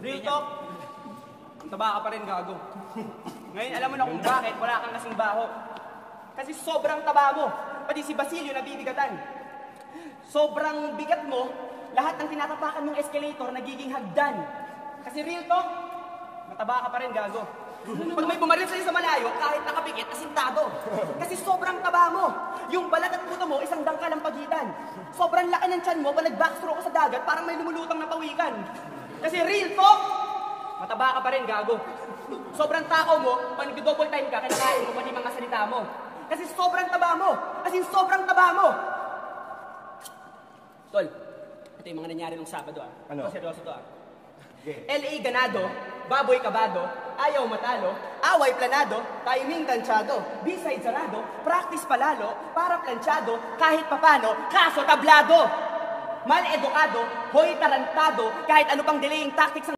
Real talk, ang taba ka pa rin, gago. Ngayon, alam mo na kung bakit wala kang kasing baho. Kasi sobrang taba mo. Pati si Basilio nabibigatan. Sobrang bigat mo, lahat ng tinatapakan mong escalator nagiging hagdan. Kasi real talk, mataba ka pa rin, gago. Pag may bumaril sa'yo sa malayo, kahit nakapikit, asintado. Kasi sobrang taba mo. Yung balat at puto mo, isang dangkal ang pagitan. Sobrang laki ng tiyan mo, pag nag-backstroke ka sa dagat, parang may lumulutang na pawikan. Kasi real talk, mataba ka pa rin, gago. Sobrang takaw mo, pag nag-double time ka, kinakain mo pati mga salita mo. Kasi sobrang taba mo. As in, sobrang taba mo. Tol, ito yung mga nangyari nung Sabado ah. Ano? Ito, seryoso to ah. Okay. LA ganado, baboy kabado, ayaw matalo, away planado, timing tansyado, B-side sarado, practice palalo, para planchado, kahit papano, kaso tablado. Mal edukado, hoy tarantado, kahit ano pang delaying tactics ang